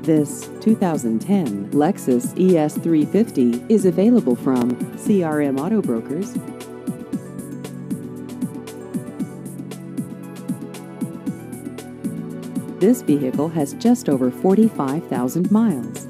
This 2010 Lexus ES350 is available from CRM Auto Brokers. This vehicle has just over 45,000 miles.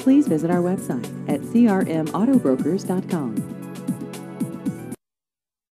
Please visit our website at crmautobrokers.com.